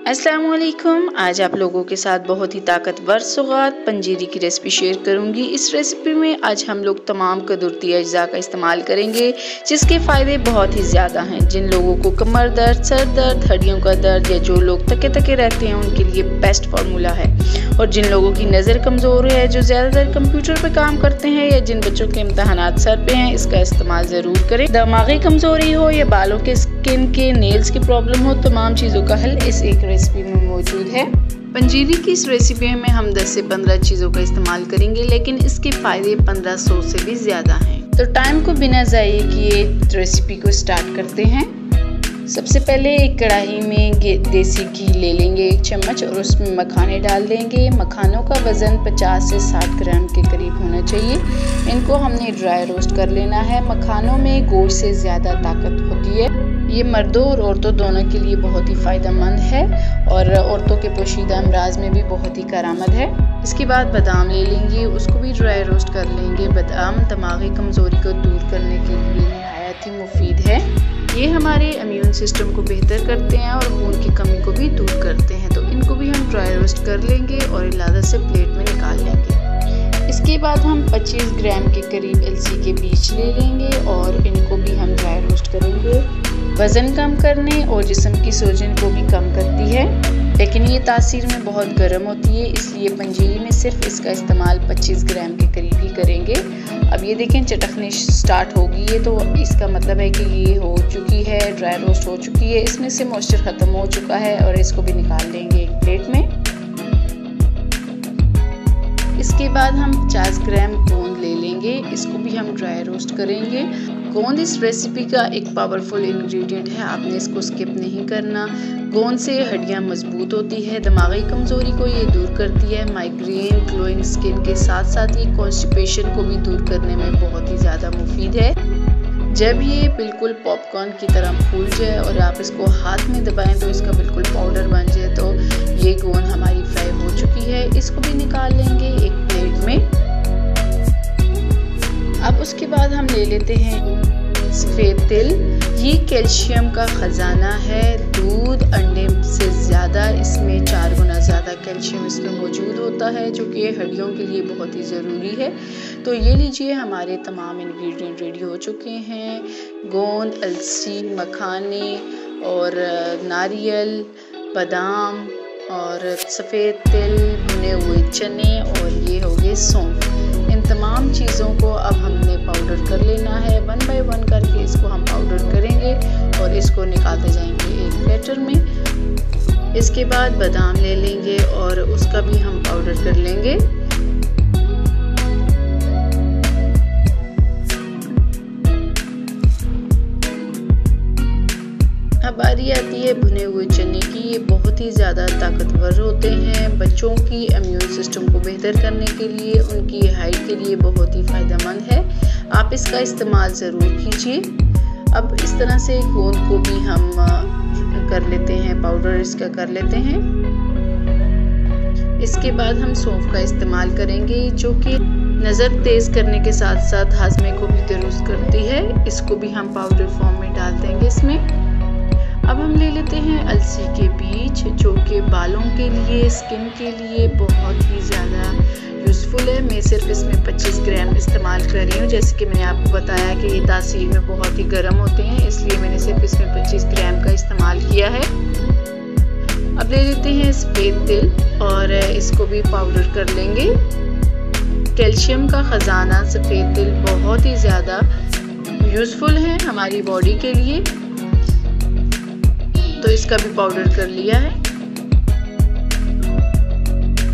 अस्सलाम वालेकुम। आज आप लोगों के साथ बहुत ही ताकतवर सौगात पंजीरी की रेसिपी शेयर करूंगी। इस रेसिपी में आज हम लोग तमाम कुदरती अज्जा का इस्तेमाल करेंगे जिसके फ़ायदे बहुत ही ज़्यादा हैं। जिन लोगों को कमर दर्द, सर दर्द, हड्डियों का दर्द या जो लोग थके थके रहते हैं उनके लिए बेस्ट फार्मूला है। और जिन लोगों की नज़र कमज़ोर है, जो ज़्यादातर कंप्यूटर पर काम करते हैं या जिन बच्चों के इम्तहानात सर पे हैं, इसका इस्तेमाल ज़रूर करें। दिमागी कमज़ोरी हो या बालों के, स्किन के, नेल्स की प्रॉब्लम हो, तमाम चीज़ों का हल इस एक रेसिपी में मौजूद है। पंजीरी की इस रेसिपी में हम 10 से 15 चीज़ों का इस्तेमाल करेंगे, लेकिन इसके फ़ायदे 1500 से भी ज़्यादा हैं। तो टाइम को बिना ज़ाये किए रेसिपी को स्टार्ट करते हैं। सबसे पहले एक कढ़ाई में देसी घी ले लेंगे 1 चम्मच और उसमें मखाने डाल देंगे। मखानों का वज़न 50 से 60 ग्राम के करीब होना चाहिए। इनको हमने ड्राई रोस्ट कर लेना है। मखानों में गोश्त से ज़्यादा ताकत होती है। ये मर्दों और औरतों दोनों के लिए बहुत ही फ़ायदेमंद है और औरतों के पोशीदा अमराज में भी बहुत ही कारआमद है। इसके बाद बादाम ले लेंगे, उसको भी ड्राई रोस्ट कर लेंगे। बादाम दिमागी कमज़ोरी को दूर करने के लिए नहायत ही मुफीद है। ये हमारे इम्यून सिस्टम को बेहतर करते हैं और खून की कमी को भी दूर करते हैं। तो इनको भी हम ड्राई रोस्ट कर लेंगे और इलादा से प्लेट में निकाल लेंगे। इसके बाद हम 25 ग्राम के करीब अलसी के बीज ले लेंगे और इनको भी हम ड्राई रोस्ट करेंगे। वज़न कम करने और जिस्म की सूजन को भी कम करती है, लेकिन ये तासीर में बहुत गर्म होती है, इसलिए पंजीरी में सिर्फ इसका इस्तेमाल 25 ग्राम के करीब ही करेंगे। अब ये देखें चटकने स्टार्ट होगी ये, तो इसका मतलब है कि ये हो चुकी है, ड्राई रोस्ट हो चुकी है, इसमें से मॉइस्चर ख़त्म हो चुका है और इसको भी निकाल लेंगे एक प्लेट में। इसके बाद हम 50 ग्राम गोंद ले लेंगे, इसको भी हम ड्राई रोस्ट करेंगे। गोंद इस रेसिपी का एक पावरफुल इंग्रेडिएंट है, आपने इसको स्किप नहीं करना। गोंद से हड्डियां मजबूत होती है, दिमागी कमज़ोरी को ये दूर करती है, माइग्रेन, ग्लोइंग स्किन के साथ साथ ये कॉन्स्टिपेशन को भी दूर करने में बहुत ही ज़्यादा मुफीद है। जब ये बिल्कुल पॉपकॉर्न की तरह फूल जाए और आप इसको हाथ में दबाएं तो इसका बिल्कुल पाउडर बन जाए, तो ये गोंद हमारी फ्राई हो चुकी है। इसको भी निकाल लेंगे एक प्लेट में। अब उसके बाद हम ले लेते हैं सफ़ेद तिल। ये कैल्शियम का ख़जाना है, दूध अंडे से ज़्यादा इसमें 4 गुना ज़्यादा कैल्शियम इसमें मौजूद होता है, जो कि हड्डियों के लिए बहुत ही ज़रूरी है। तो ये लीजिए, हमारे तमाम इंग्रेडिएंट रेडी हो चुके हैं। गोंद, अलसी, मखाने और नारियल, बादाम और सफ़ेद तिल, भुने हुए चने और ये हो गए सौंफ। इन तमाम चीज़ों को अब हमने पाउडर कर लेना है। 1 बाय 1 करके इसको हम पाउडर करेंगे और इसको निकालते जाएंगे एक प्लेटर में। इसके बाद बादाम ले लेंगे और उसका भी हम पाउडर कर लेंगे। अब बारी आती है भुने हुए चने की। ये बहुत ही ज़्यादा ताकतवर होते हैं, बच्चों की इम्यून सिस्टम को बेहतर करने के लिए, उनकी हाइट के लिए बहुत ही फ़ायदेमंद है। आप इसका इस्तेमाल ज़रूर कीजिए। अब इस तरह से गोंद को भी हम कर लेते हैं, पाउडर इसका कर लेते हैं। इसके बाद हम सौंफ का इस्तेमाल करेंगे, जो कि नज़र तेज़ करने के साथ साथ हाजमे को भी दुरुस्त करती है। इसको भी हम पाउडर फॉर्म में डाल देंगे इसमें। अब हम ले लेते हैं अलसी के बीज, जो कि बालों के लिए, स्किन के लिए बहुत ही ज़्यादा यूज़फुल है। मैं सिर्फ इसमें 25 ग्राम इस्तेमाल कर रही हूँ, जैसे कि मैंने आपको बताया कि ये तासीर में बहुत ही गर्म होते हैं, इसलिए मैंने सिर्फ इसमें 25 ग्राम का इस्तेमाल किया है। अब ले लेते हैं सफ़ेद तिल और इसको भी पाउडर कर लेंगे। कैल्शियम का ख़जाना सफ़ेद तिल बहुत ही ज़्यादा यूज़फुल है हमारी बॉडी के लिए, तो इसका भी पाउडर कर लिया है।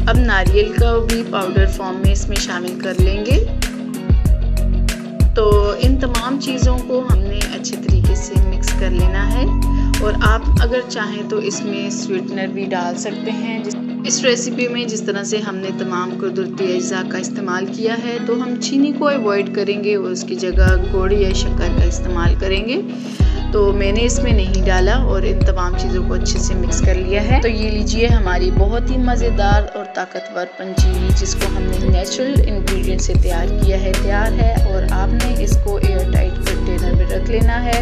अब नारियल का भी पाउडर फॉर्म में इसमें शामिल कर लेंगे। तो इन तमाम चीज़ों को हमने अच्छे तरीके से मिक्स कर लेना है और आप अगर चाहें तो इसमें स्वीटनर भी डाल सकते हैं। इस रेसिपी में जिस तरह से हमने तमाम कुदरती अज्जा का इस्तेमाल किया है, तो हम चीनी को अवॉइड करेंगे और उसकी जगह गुड़ या शक्कर का इस्तेमाल करेंगे। तो मैंने इसमें नहीं डाला और इन तमाम चीज़ों को अच्छे से मिक्स कर लिया है। तो ये लीजिए, हमारी बहुत ही मज़ेदार और ताकतवर पंजीरी, जिसको हमने नेचुरल इंग्रेडिएंट से तैयार किया है, तैयार है। और आपने इसको एयर टाइट कंटेनर में रख लेना है।